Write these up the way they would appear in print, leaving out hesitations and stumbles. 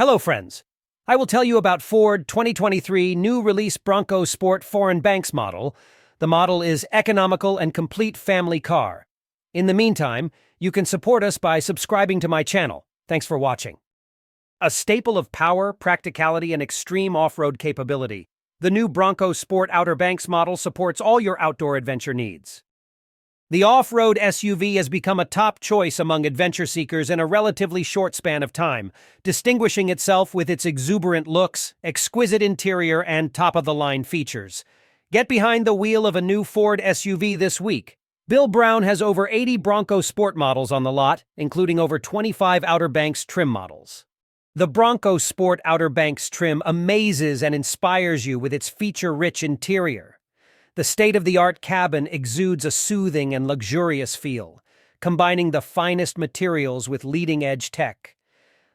Hello, friends. I will tell you about Ford 2023 new release Bronco Sport foreign banks model. The model is economical and complete family car. In the meantime, you can support us by subscribing to my channel. Thanks for watching. A staple of power, practicality, and extreme off-road capability, the new Bronco Sport Outer Banks model supports all your outdoor adventure needs. The off-road SUV has become a top choice among adventure seekers in a relatively short span of time, distinguishing itself with its exuberant looks, exquisite interior, and top-of-the-line features. Get behind the wheel of a new Ford SUV this week. Bill Brown has over 80 Bronco Sport models on the lot, including over 25 Outer Banks trim models. The Bronco Sport Outer Banks trim amazes and inspires you with its feature-rich interior. The state-of-the-art cabin exudes a soothing and luxurious feel, combining the finest materials with leading-edge tech.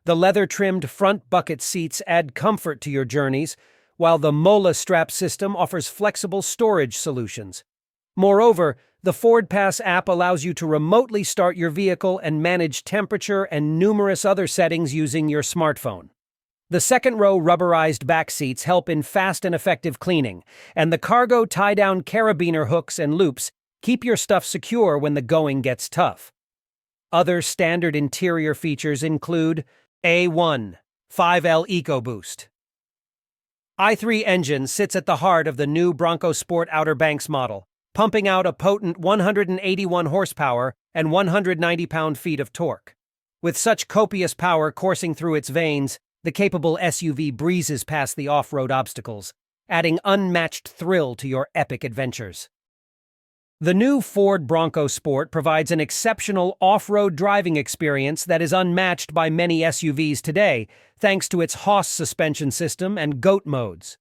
The leather-trimmed front bucket seats add comfort to your journeys, while the Mola strap system offers flexible storage solutions. Moreover, the Ford Pass app allows you to remotely start your vehicle and manage temperature and numerous other settings using your smartphone. The second-row rubberized back seats help in fast and effective cleaning, and the cargo tie-down carabiner hooks and loops keep your stuff secure when the going gets tough. Other standard interior features include A1 5L EcoBoost. i3 engine sits at the heart of the new Bronco Sport Outer Banks model, pumping out a potent 181 horsepower and 190 pound-feet of torque. With such copious power coursing through its veins, the capable SUV breezes past the off-road obstacles, adding unmatched thrill to your epic adventures. The new Ford Bronco Sport provides an exceptional off-road driving experience that is unmatched by many SUVs today, thanks to its Haas suspension system and GOAT modes.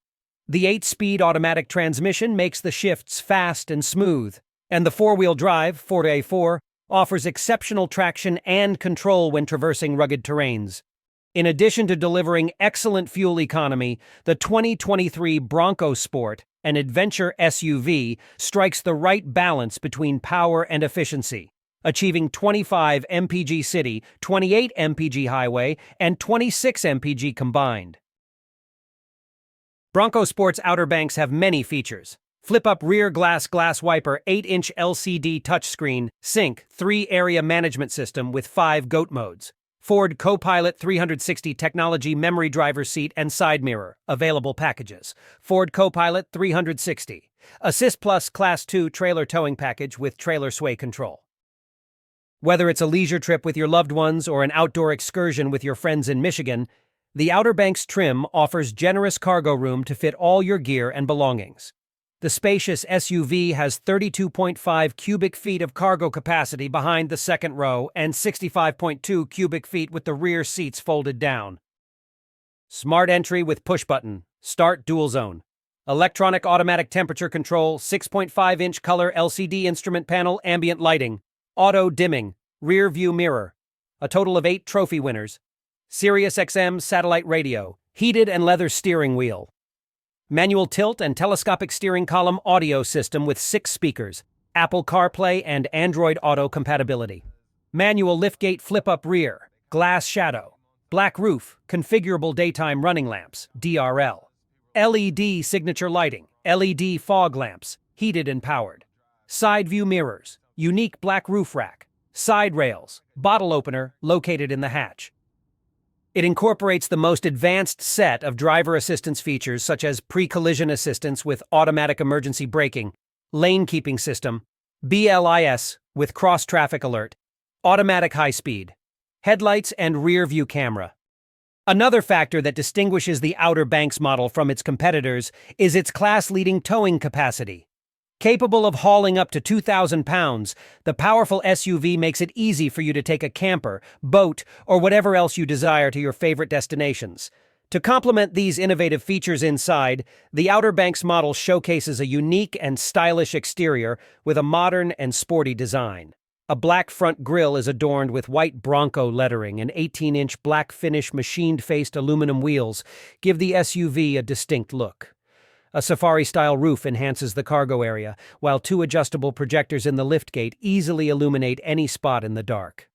The 8-speed automatic transmission makes the shifts fast and smooth, and the four-wheel drive, Ford A4, offers exceptional traction and control when traversing rugged terrains. In addition to delivering excellent fuel economy, the 2023 Bronco Sport, an adventure SUV, strikes the right balance between power and efficiency, achieving 25 mpg city, 28 mpg highway, and 26 mpg combined. Bronco Sport's Outer Banks have many features. Flip-up rear glass wiper, 8-inch LCD touchscreen, sync, 3-area management system with 5 GOAT modes. Ford Co-Pilot 360 technology memory driver seat and side mirror, available packages. Ford Co-Pilot 360. Assist Plus Class 2 trailer towing package with trailer sway control. Whether it's a leisure trip with your loved ones or an outdoor excursion with your friends in Michigan, the Outer Banks trim offers generous cargo room to fit all your gear and belongings. The spacious SUV has 32.5 cubic feet of cargo capacity behind the second row and 65.2 cubic feet with the rear seats folded down. Smart entry with push-button, start dual zone. Electronic automatic temperature control, 6.5-inch color LCD instrument panel, ambient lighting, auto dimming, rear view mirror. A total of 8 trophy winners. Sirius XM satellite radio, heated and leather steering wheel. Manual tilt and telescopic steering column audio system with 6 speakers, Apple CarPlay and Android Auto compatibility. Manual liftgate flip-up rear, glass shadow, black roof, configurable daytime running lamps, DRL. LED signature lighting, LED fog lamps, heated and powered. Side view mirrors, unique black roof rack, side rails, bottle opener located in the hatch. It incorporates the most advanced set of driver assistance features such as pre-collision assistance with automatic emergency braking, lane keeping system, BLIS with cross-traffic alert, automatic high-speed, headlights and rear-view camera. Another factor that distinguishes the Outer Banks model from its competitors is its class-leading towing capacity. Capable of hauling up to 2,000 pounds, the powerful SUV makes it easy for you to take a camper, boat, or whatever else you desire to your favorite destinations. To complement these innovative features inside, the Outer Banks model showcases a unique and stylish exterior with a modern and sporty design. A black front grille is adorned with white Bronco lettering, and 18-inch black finish machined-faced aluminum wheels give the SUV a distinct look. A safari-style roof enhances the cargo area, while 2 adjustable projectors in the liftgate easily illuminate any spot in the dark.